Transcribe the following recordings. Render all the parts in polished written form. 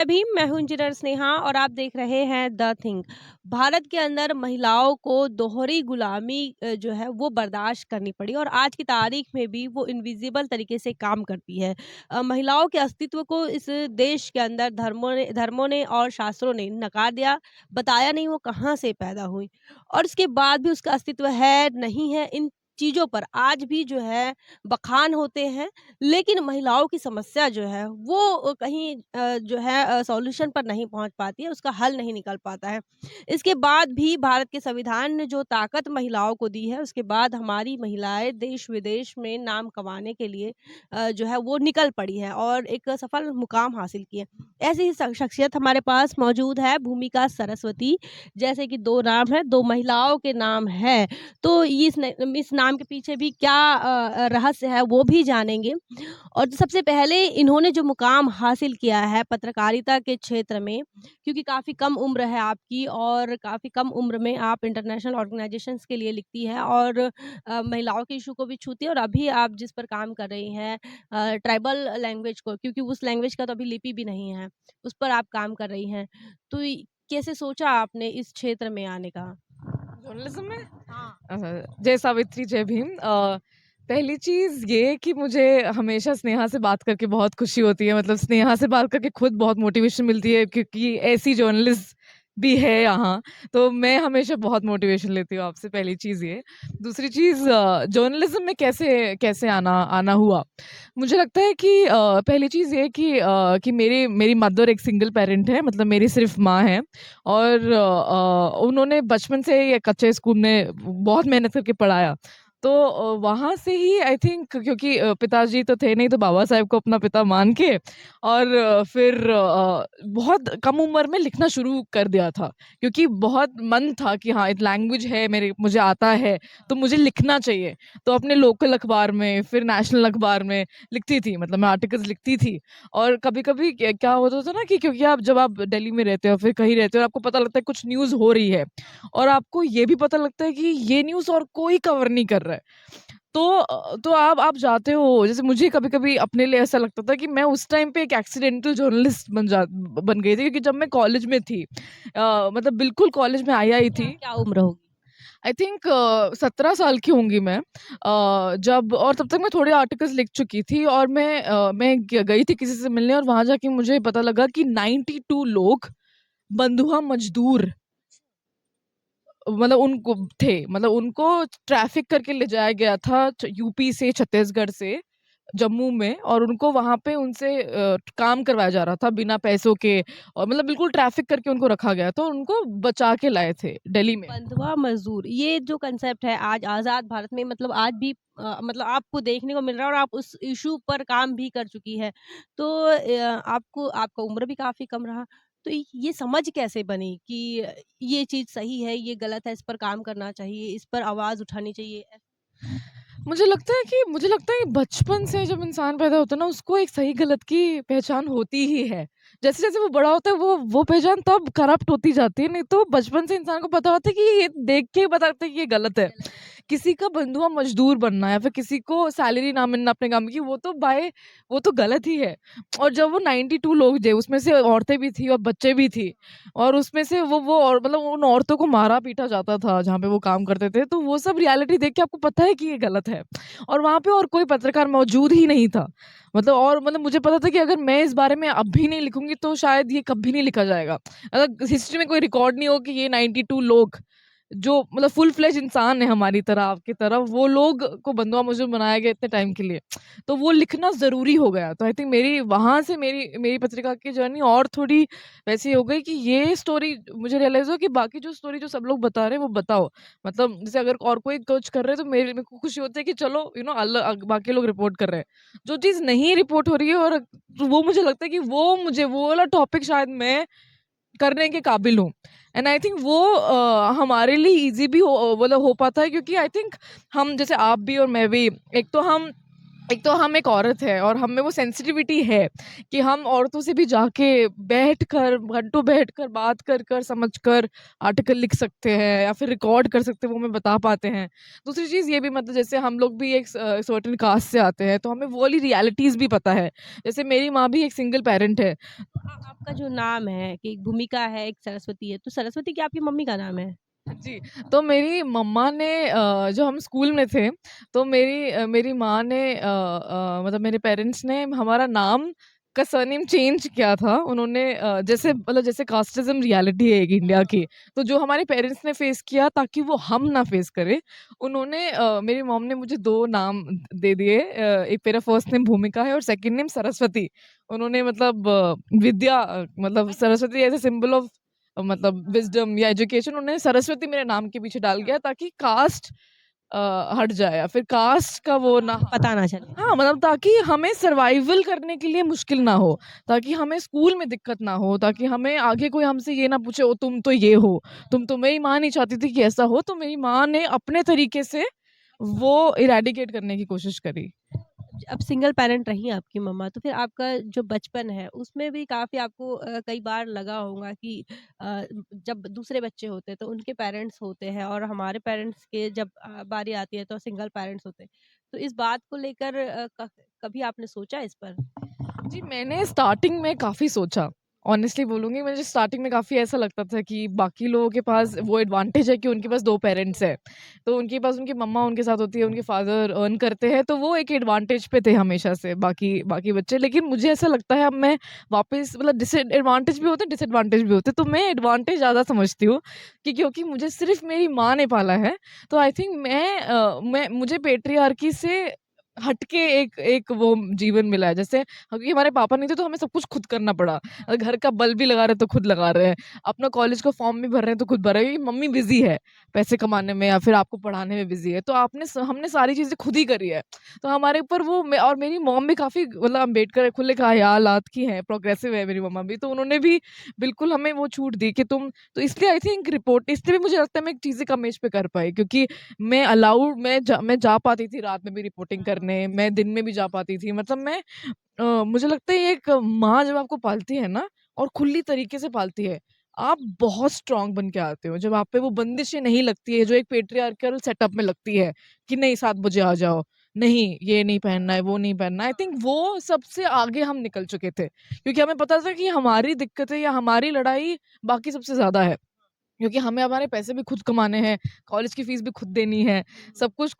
अभी मैं हूँ इंजीनियर स्नेहा और आप देख रहे हैं द थिंग। भारत के अंदर महिलाओं को दोहरी गुलामी जो है वो बर्दाश्त करनी पड़ी और आज की तारीख में भी वो इनविजिबल तरीके से काम करती है। महिलाओं के अस्तित्व को इस देश के अंदर धर्मों ने और शास्त्रों ने नकार दिया, बताया नहीं वो कहाँ से पैदा हुई और उसके बाद भी उसका अस्तित्व है, नहीं है, इन चीज़ों पर आज भी जो है बखान होते हैं। लेकिन महिलाओं की समस्या जो है वो कहीं जो है सॉल्यूशन पर नहीं पहुँच पाती है, उसका हल नहीं निकल पाता है। इसके बाद भी भारत के संविधान ने जो ताकत महिलाओं को दी है, उसके बाद हमारी महिलाएँ देश-विदेश में नाम कमाने के लिए जो है वो निकल पड़ी है और एक सफल मुकाम हासिल किए। ऐसी ही शख्सियत हमारे पास मौजूद है भूमिका सरस्वती, जैसे कि 2 नाम है, 2 महिलाओं के नाम है। तो इस नाम के पीछे भी क्या रहस्य है वो भी जानेंगे। और सबसे पहले इन्होंने जो मुकाम हासिल किया है पत्रकारिता के क्षेत्र में, क्योंकि काफ़ी कम उम्र है आपकी और काफ़ी कम उम्र में आप इंटरनेशनल ऑर्गेनाइजेशंस के लिए लिखती हैं और महिलाओं के इश्यू को भी छूती है और अभी आप जिस पर काम कर रही हैं ट्राइबल लैंग्वेज को, क्योंकि उस लैंग्वेज का तो अभी लिपि भी नहीं है, उस पर आप काम कर रही हैं। तो कैसे सोचा आपने इस क्षेत्र में आने का? जर्नलिज्म में हाँ। जय सावित्री जय भीम। पहली चीज़ ये कि मुझे हमेशा स्नेहा से बात करके बहुत खुशी होती है, मतलब स्नेहा से बात करके खुद बहुत मोटिवेशन मिलती है क्योंकि ऐसी जर्नलिस्ट भी है यहाँ। तो मैं हमेशा बहुत मोटिवेशन लेती हूँ आपसे, पहली चीज़ ये। दूसरी चीज़, जर्नलिज्म में कैसे कैसे आना आना हुआ। मुझे लगता है कि पहली चीज़ ये कि मेरी मेरी मदर एक सिंगल पेरेंट है, मतलब मेरी सिर्फ माँ है। और उन्होंने बचपन से ही एक अच्छे स्कूल में बहुत मेहनत करके पढ़ाया। तो वहाँ से ही आई थिंक, क्योंकि पिताजी तो थे नहीं, तो बाबा साहब को अपना पिता मान के और फिर बहुत कम उम्र में लिखना शुरू कर दिया था। क्योंकि बहुत मन था कि हाँ, एक लैंग्वेज है मेरे, मुझे आता है, तो मुझे लिखना चाहिए। तो अपने लोकल अखबार में, फिर नेशनल अखबार में लिखती थी, मतलब मैं आर्टिकल्स लिखती थी। और कभी-कभी क्या होता था ना कि क्योंकि जब आप दिल्ली में रहते हो, फिर कहीं रहते हो और आपको पता लगता है कुछ न्यूज़ हो रही है और आपको ये भी पता लगता है कि ये न्यूज़ और कोई कवर नहीं कर रहा है। तो आप जाते हो, जैसे मुझे कभी-कभी अपने लिए ऐसा लगता था कि मैं उस टाइम पे एक एक्सीडेंटल जर्नलिस्ट बन गई थी, क्योंकि जब मैं कॉलेज में थी, मतलब बिल्कुल कॉलेज में आई क्या थी। क्या उम्र होगी? आई थिंक 17 साल की होंगी मैं। जब और तब तक मैं थोड़े आर्टिकल्स लिख चुकी थी और मैं गई थी किसी से मिलने और वहाँ जाके मुझे पता लगा कि 92 लोग बंधुआ मजदूर, मतलब उनको थे, मतलब उनको ट्रैफिक करके ले जाया गया था यूपी से, छत्तीसगढ़ से जम्मू में, और उनको वहाँ पे उनसे काम करवाया जा रहा था बिना पैसों के। और मतलब बिल्कुल ट्रैफिक करके उनको रखा गया था और उनको बचा के लाए थे दिल्ली में। बंधुआ मज़दूर, ये जो कांसेप्ट है आज आज़ाद भारत में मतलब आज भी मतलब आपको देखने को मिल रहा है और आप उस इश्यू पर काम भी कर चुकी हैं। तो आपको आपका उम्र भी काफ़ी कम रहा, तो ये समझ कैसे बनी कि ये चीज़ सही है, ये गलत है, इस पर काम करना चाहिए, इस पर आवाज़ उठानी चाहिए? मुझे लगता है कि बचपन से जब इंसान पैदा होता है ना, उसको एक सही गलत की पहचान होती ही है। जैसे-जैसे वो बड़ा होता है, वो पहचान तब करप्ट होती जाती है, नहीं तो बचपन से इंसान को पता होता है कि ये देख के ही पता लगता है कि ये गलत है। किसी का बंधुआ मजदूर बनना या फिर किसी को सैलरी ना मिलना अपने काम की, वो तो गलत ही है। और जब वो 92 लोग थे, उसमें से औरतें भी थी और बच्चे भी थी, और उसमें से वो और मतलब उन औरतों को मारा-पीटा जाता था जहाँ पे वो काम करते थे, तो वो सब रियलिटी देख के आपको पता है कि ये गलत है। और वहाँ पे और कोई पत्रकार मौजूद ही नहीं था। मतलब मुझे पता था कि अगर मैं इस बारे में अब भी नहीं लिखूँगी तो शायद ये कभी नहीं लिखा जाएगा। अगर हिस्ट्री में कोई रिकॉर्ड नहीं हो कि ये 92 लोग जो मतलब फुल फ्लेज इंसान है हमारी तरह, आपकी तरह, वो लोग को बंधुआ मजदूर बनाया गया इतने टाइम के लिए। तो वो लिखना ज़रूरी हो गया। तो आई थिंक मेरी वहाँ से मेरी मेरी पत्रिका की जर्नी और थोड़ी वैसी हो गई कि ये स्टोरी मुझे रियलाइज़ हुआ कि बाकी जो स्टोरी जो सब लोग बता रहे हैं वो बताओ। मतलब जैसे अगर और कोई कुछ कर रहे हैं तो मेरे को खुशी होती है कि चलो बाकी लोग रिपोर्ट कर रहे हैं। जो चीज़ नहीं रिपोर्ट हो रही है, और वो मुझे लगता है कि वो वाला टॉपिक शायद मैं करने के काबिल हूँ। एंड आई थिंक वो हमारे लिए ईज़ी भी हो पाता है, क्योंकि आई थिंक हम, जैसे आप भी और मैं भी, एक तो हम एक तो हम एक औरत है और हम में वो सेंसिटिविटी है कि हम औरतों से भी जाके बैठकर घंटों बैठकर बात कर कर समझ कर आर्टिकल लिख सकते हैं या फिर रिकॉर्ड कर सकते हैं, वो हमें बता पाते हैं। दूसरी चीज़ ये भी मतलब जैसे हम लोग भी एक सर्टेन कास्ट से आते हैं तो हमें वो वाली रियलिटीज़ भी पता है। जैसे मेरी माँ भी एक सिंगल पेरेंट है। आपका जो नाम है कि एक भूमिका है, एक सरस्वती है, तो सरस्वती क्या आपकी मम्मी का नाम है? जी, तो मेरी मम्मा ने जब हम स्कूल में थे, तो मेरी माँ ने मतलब मेरे पेरेंट्स ने हमारा नाम का सरनेम चेंज किया था। उन्होंने जैसे मतलब जैसे कास्टिज़्म रियलिटी है एक इंडिया की, तो जो हमारे पेरेंट्स ने फेस किया ताकि वो हम ना फेस करें, उन्होंने मेरी मॉम ने मुझे 2 नाम दे दिए। एक मेरा फर्स्ट नेम भूमिका है और सेकंड नेम सरस्वती। उन्होंने मतलब विद्या मतलब Saraswati as a symbol of मतलब विज़डम या एजुकेशन उन्होंने सरस्वती मेरे नाम के पीछे डाल दिया ताकि कास्ट हट जाए या फिर कास्ट का वो ना। पता ना चले। हाँ, मतलब ताकि हमें सर्वाइवल करने के लिए मुश्किल ना हो, ताकि हमें स्कूल में दिक्कत ना हो, ताकि हमें आगे कोई हमसे ये ना पूछे, "ओ तुम तो ये हो।" तो मेरी माँ नहीं चाहती थी कि ऐसा हो, तो मेरी माँ ने अपने तरीके से वो इरेडिकेट करने की कोशिश करी। अब सिंगल पेरेंट रही आपकी मम्मा, तो फिर आपका जो बचपन है, उसमें भी काफ़ी आपको कई बार लगा होगा कि जब दूसरे बच्चे होते हैं, तो उनके पेरेंट्स होते हैं और हमारे पेरेंट्स के जब बारी आती है, तो सिंगल पेरेंट्स होते हैं। तो इस बात को लेकर कभी आपने सोचा इस पर? जी, मैंने स्टार्टिंग में काफ़ी सोचा। ऑनेस्टली बोलूँगी मुझे स्टार्टिंग में काफ़ी ऐसा लगता था कि बाकी लोगों के पास वो एडवांटेज है कि उनके पास 2 पेरेंट्स हैं। तो उनके पास उनकी मम्मा उनके साथ होती है, उनके फादर अर्न करते हैं, तो वो एक एडवांटेज पे थे हमेशा से बाकी बाकी बच्चे। लेकिन मुझे ऐसा लगता है अब मैं वापस मतलब डिसएडवांटेज भी होते हैं, डिसएडवांटेज भी होते हैं। तो मैं एडवांटेज ज़्यादा समझती हूँ कि क्योंकि मुझे सिर्फ़ मेरी माँ ने पाला है, तो आई थिंक मैं मुझे पैट्रियार्की से हट के एक एक वो जीवन मिला है। जैसे क्योंकि हमारे पापा नहीं थे तो हमें सब कुछ खुद करना पड़ा। घर का बल्ब भी लगा रहे हैं तो खुद लगा रहे हैं। अपना कॉलेज का फॉर्म भी भर रहे हैं तो खुद भर रहे हैं क्योंकि मम्मी बिज़ी है, पैसे कमाने में या फिर आपको पढ़ाने में बिज़ी है। तो हमने सारी चीज़ें खुद ही करी है। तो हमारे ऊपर वो मे और मेरी मॉम भी काफ़ी मतलब अम्बेडकर खुले ख़यालात की हैं, प्रोग्रेसिव है मेरी मम्मा भी। तो उन्होंने भी बिल्कुल हमें वो छूट दी कि तुम तो इसलिए आई थिंक रिपोर्ट इसलिए भी मुझे लगता है मैं चीज़ें कम एज पे कर पाई क्योंकि मैं जा पाती थी रात में भी रिपोर्टिंग करने, मैं दिन में भी जा पाती थी। मतलब मुझे लगता है एक माँ जब आपको पालती है ना और खुली तरीके से पालती है, आप बहुत स्ट्रॉन्ग बन के आते हो। जब आप पे वो बंदिशें नहीं लगती है, जो एक पैट्रियार्कल सेटअप में लगती है कि नहीं 7 बजे आ जाओ, नहीं ये नहीं पहनना है, वो नहीं पहनना है। आई थिंक वो सबसे आगे हम निकल चुके थे। क्योंकि हमें पता था कि हमारी दिक्कतें या हमारी लड़ाई बाकी सबसे ज़्यादा है। क्योंकि हमें हमारे पैसे भी खुद कमाने हैं, कॉलेज की फीस भी खुद देनी है, सब कुछ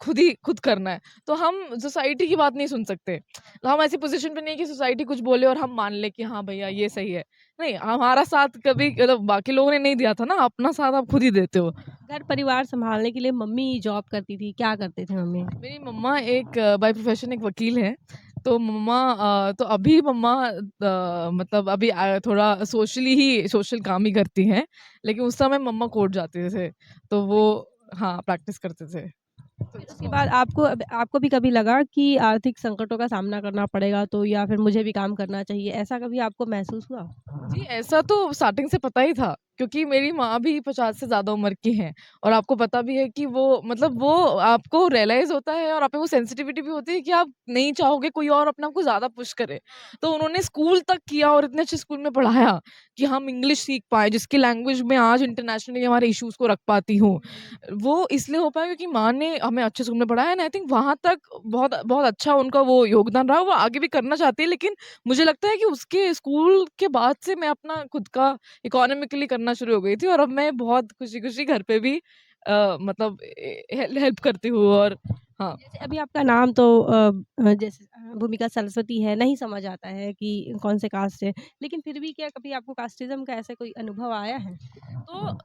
खुद करना है। तो हम सोसाइटी की बात नहीं सुन सकते। तो हम ऐसी पोज़ीशन पे नहीं है कि सोसाइटी कुछ बोले और हम मान लें कि हाँ भैया ये सही है। नहीं, हमारा साथ कभी मतलब बाकी लोगों ने नहीं दिया था ना, अपना साथ आप खुद ही देते हो। घर परिवार सँभालने के लिए मम्मी जॉब करती थी, क्या करते थे मम्मी? मेरी मम्मा एक बाय प्रोफ़ेशन एक वकील हैं। तो तो अभी मम्मा मतलब अभी थोड़ा सोशल काम ही करती हैं। लेकिन उस समय मम्मा कोर्ट जाते थे। तो वो हाँ, प्रैक्टिस करते थे। फिर उसके बाद आपको भी कभी लगा कि आर्थिक संकटों का सामना करना पड़ेगा तो या फिर मुझे भी काम करना चाहिए, ऐसा कभी आपको महसूस हुआ? जी, ऐसा तो स्टार्टिंग से पता ही था, क्योंकि मेरी माँ भी 50 से ज़्यादा उम्र की हैं और आपको पता भी है कि वो मतलब वो आपको रियलाइज़ होता है और आप में वो सेंसिटिविटी भी होती है कि आप नहीं चाहोगे कोई और अपने आप को ज़्यादा पुश करे। तो उन्होंने स्कूल तक किया और इतने अच्छे स्कूल में पढ़ाया कि हम इंग्लिश सीख पाएँ, जिसकी लैंग्वेज में आज इंटरनेशनली हमारे इश्यूज़ को रख पाती हूँ। वो इसलिए हो पाया क्योंकि माँ ने हमें अच्छे स्कूल में पढ़ाया एंड आई थिंक वहाँ तक बहुत बहुत अच्छा उनका वो योगदान रहा, वो आगे भी करना चाहती है लेकिन मुझे लगता है कि उसके स्कूल के बाद से मैं अपना खुद का इकोनॉमिकली करना शुरू हो गई थी और अब मैं बहुत खुशी-खुशी घर पे भी मतलब हेल्प करती हूँ और हाँ। जैसे अभी आपका नाम तो जैसे भूमिका सरस्वती है, नहीं समझ आता है कि कौन से कास्ट से, लेकिन फिर भी क्या कभी आपको कास्टिज़्म का ऐसा कोई अनुभव आया है?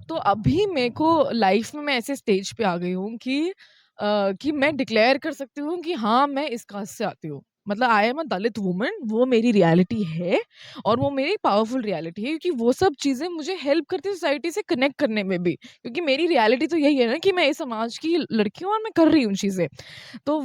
तो अभी मेरे को लाइफ में मैं ऐसे स्टेज पे आ गई हूँ कि मैं डिक्लेयर कर सकती हूँ कि हाँ, मैं इस कास्ट से आती हूँ। मतलब I am a Dalit woman, वो मेरी रियलिटी है और वो मेरी पावरफुल रियलिटी है, क्योंकि वो सब चीज़ें मुझे हेल्प करती है सोसाइटी से कनेक्ट करने में भी, क्योंकि मेरी रियलिटी तो यही है ना कि मैं इस समाज की लड़की हूँ और मैं कर रही हूँ चीज़ें। तो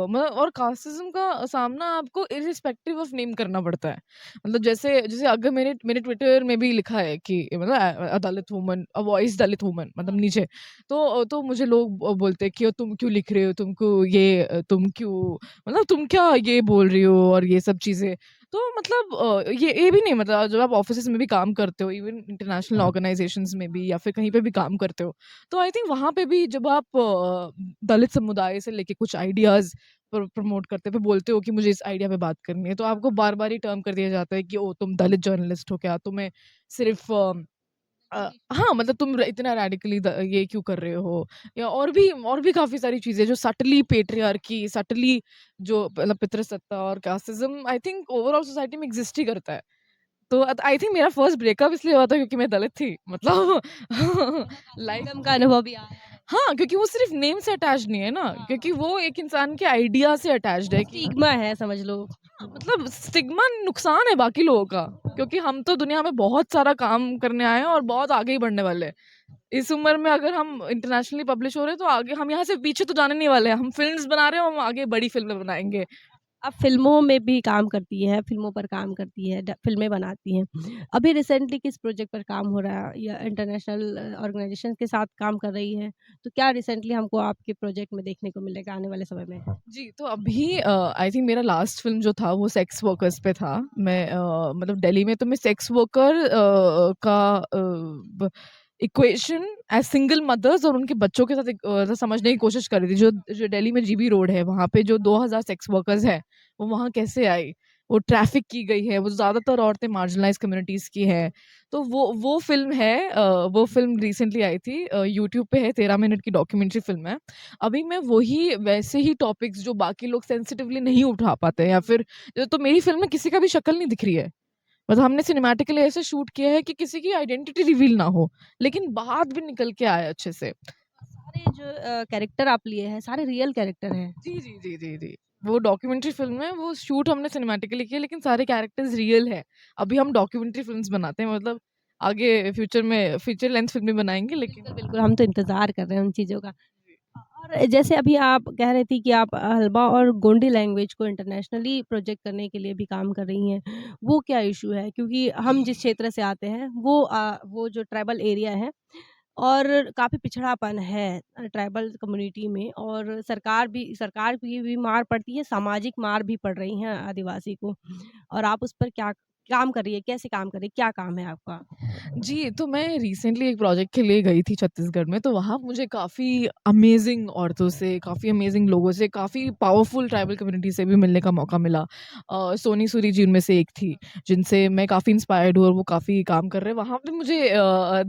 मतलब और कास्टिज़्म का सामना आपको इर्रिस्पेक्टिव ऑफ नेम करना पड़ता है। मतलब जैसे जैसे अगर मेरे मेरे ट्विटर में भी लिखा है कि मतलब a Dalit woman, a voice Dalit woman, मतलब नीचे, तो मुझे लोग बोलते हैं कि तुम क्यों लिख रहे हो? तुमको ये तुम क्यों, मतलब तुम क्या ये बोल रही हो और ये सब चीज़ें। तो मतलब ये भी नहीं, मतलब जब आप ऑफ़िसेज़ में भी काम करते हो, इवन इंटरनेशनल ऑर्गनाइज़ेशंस में भी या फिर कहीं पे भी काम करते हो, तो आई थिंक वहाँ पे भी जब आप दलित समुदाय से लेके कुछ आइडियाज़ प्रमोट करते हो, फिर बोलते हो कि मुझे इस आइडिया पे बात करनी है, तो आपको बार-बार ये टर्म कर दिया जाता है कि ओह! तुम दलित जर्नलिस्ट हो क्या? तुम्हें सिर्फ़ हाँ, मतलब तुम इतना रेडिकली ये क्यों कर रहे हो? या और भी काफ़ी सारी चीज़ें जो सटली पैट्रियार्की, सटली जो मतलब पितृसत्ता और casteism I think overall society में एक्सिस्ट ही करता है। तो आई थिंक मेरा फर्स्ट ब्रेकअप इसलिए हुआ था क्योंकि मैं दलित थी। मतलब लाइफ फ्रीडम का अनुभव भी आया है। हाँ, क्योंकि वो सिर्फ़ नेम से अटैच्ड नहीं है ना, क्योंकि वो एक इंसान के आइडिया से अटैच्ड है कि स्टिग्मा है समझ लो। हाँ, मतलब स्टिग्मा नुकसान है बाकी लोगों का, क्योंकि हम तो दुनिया में बहुत सारा काम करने आए हैं और बहुत आगे ही बढ़ने वाले हैं। इस उम्र में अगर हम इंटरनेशनली पब्लिश हो रहे हैं तो आगे हम यहाँ से पीछे तो जाने नहीं वाले हैं। हम फ़िल्म्स बना रहे हैं, हम आगे बड़ी फ़िल्में बनाएँगे। आप फ़िल्मों में भी काम करती हैं, फ़िल्मों पर काम करती हैं, ड फ़िल्में बनाती हैं। अभी रिसेंटली किस प्रोजेक्ट पर काम हो रहा है या इंटरनेशनल ऑर्गनाइज़ेशन के साथ काम कर रही हैं? तो क्या रिसेंटली हमको आपके प्रोजेक्ट में देखने को मिलेगा आने वाले समय में? जी, तो अभी आई थिंक मेरा लास्ट फ़िल्म जो था वो सेक्स वर्कर्स पे था। मैं मतलब दिल्ली में तो मैं सेक्स वर्कर का ब इक्वेशन एज़ सिंगल मदर्स और उनके बच्चों के साथ समझने की कोशिश कर रही थी। जो जो दिल्ली में जीबी रोड है, वहाँ पे जो 2000 सेक्स वर्कर्स हैं, वो वहाँ कैसे आई? वो ट्रैफ़िक की गई है, वो ज़्यादातर औरतें मार्जिनलाइज़ कम्युनिटीज़ की हैं। तो वो फ़िल्म है, वो फ़िल्म रिसेंटली आई थी, यूट्यूब पे है, 13 मिनट की डॉक्यूमेंट्री फ़िल्म है। अभी मैं वही वैसे ही टॉपिक्स जो बाकी लोग सेंसिटिवली नहीं उठा पाते हैं, या फिर तो मेरी फ़िल्म में किसी का भी शक्ल नहीं दिख रही है। मतलब हमने सिनेमैटिकली ऐसे शूट किया है कि किसी की आइडेंटिटी रिवील ना हो, लेकिन बात भी निकल के आए अच्छे से। सारे जो कैरेक्टर आप लिए हैं, सारे रियल कैरेक्टर हैं। जी, जी, जी, जी, जी। वो डॉक्यूमेंट्री फ़िल्म है, वो शूट हमने सिनेमैटिकली किया, लेकिन सारे कैरेक्टर्स रियल हैं। अभी हम डॉक्यूमेंट्री फ़िल्म्स बनाते हैं, मतलब आगे फ्यूचर में फीचर लेंथ फ़िल्में बनाएँगे, लेकिन बिल्कुल, बिल्कुल, हम तो इंतज़ार कर रहे हैं उन चीज़ों का। और जैसे अभी आप कह रही थी कि आप हल्बा और गोंडी लैंग्वेज को इंटरनेशनली प्रोजेक्ट करने के लिए भी काम कर रही हैं। वो क्या इश्यू है? क्योंकि हम जिस क्षेत्र से आते हैं वो जो ट्राइबल एरिया है और काफ़ी पिछड़ापन है ट्राइबल कम्युनिटी में और सरकार की भी मार पड़ती है, सामाजिक मार भी पड़ रही है आदिवासी को। और आप उस पर क्या काम कर रही है? कैसे काम कर रही है? क्या काम है आपका? जी, तो मैं रिसेंटली एक प्रोजेक्ट के लिए गई थी छत्तीसगढ़ में, तो वहाँ मुझे काफ़ी अमेज़िंग औरतों से, काफ़ी अमेज़िंग लोगों से, काफ़ी पावरफुल ट्राइबल कम्युनिटी से भी मिलने का मौका मिला। सोनी सूरी जी उनमें से एक थी, जिनसे मैं काफ़ी इंस्पायर्ड हूँ और वो काफ़ी काम कर रहे हैं। वहाँ पे मुझे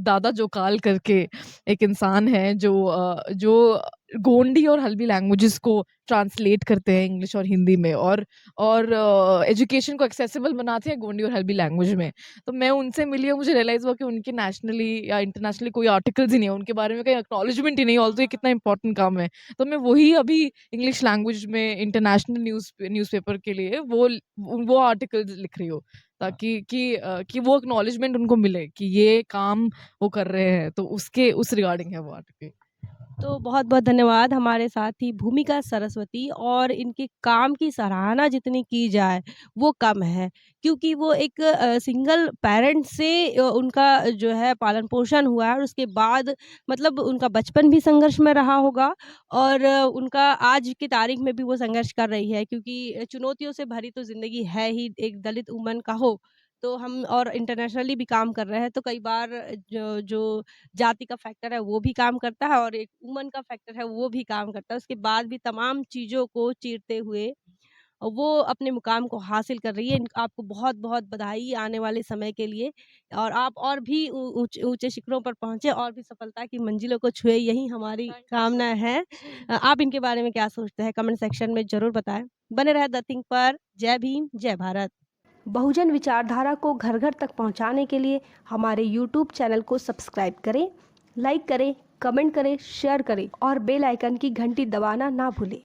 दादा जोकाल करके एक इंसान है जो गोंडी और हल्बी लैंग्वेजेज़ को ट्रांसलेट करते हैं इंग्लिश और हिंदी में, और एजुकेशन को एक्सेसिबल बनाते हैं गोंडी और हल्बी लैंग्वेज में। तो मैं उनसे मिली और मुझे रियलाइज़ हुआ कि उनके नेशनली या इंटरनेशनली कोई आर्टिकल्स ही नहीं है, उनके बारे में कोई एक्नॉलेजमेंट ही नहीं है, ऑल्दो ये कितना इम्पोर्टेंट काम है। तो मैं वही अभी इंग्लिश लैंग्वेज में इंटरनेशनल न्यूज़पेपर के लिए वो आर्टिकल्स लिख रही हूँ, ताकि कि वो एक्नॉलेजमेंट उनको मिले कि ये काम वो कर रहे हैं, तो उसके उस रिगार्डिंग है वो आर्टिकल। तो बहुत-बहुत धन्यवाद हमारे साथ ही भूमिका सरस्वती और इनके काम की सराहना जितनी की जाए, वो कम है। क्योंकि वो एक सिंगल पैरेंट से उनका जो है पालन-पोषण हुआ है और उसके बाद मतलब उनका बचपन भी संघर्ष में रहा होगा और उनका आज की तारीख में भी वो संघर्ष कर रही है क्योंकि चुनौतियों से भरी तो ज़िंदगी है ही, एक दलित वुमन का हो। तो हम और इंटरनेशनली भी काम कर रहे हैं, तो कई बार जो जो जाति का फैक्टर है वो भी काम करता है और एक वुमन का फैक्टर है वो भी काम करता है। उसके बाद भी तमाम चीज़ों को चीरते हुए वो अपने मुकाम को हासिल कर रही है। इन आपको बहुत-बहुत बधाई आने वाले समय के लिए और आप और भी ऊ ऊँचे ऊँचे शिखरों पर पहुँचे और भी सफलता की मंजिलों को छुए यही हमारी कामना है। आप इनके बारे में क्या सोचते हैं? कमेंट सेक्शन में ज़रूर बताएँ। बने रहें द थिंक पर। जय भीम, जय भारत। बहुजन विचारधारा को घर-घर तक पहुंचाने के लिए हमारे YouTube चैनल को सब्सक्राइब करें, लाइक करें, कमेंट करें, शेयर करें और बेल आइकन की घंटी दबाना ना भूलें।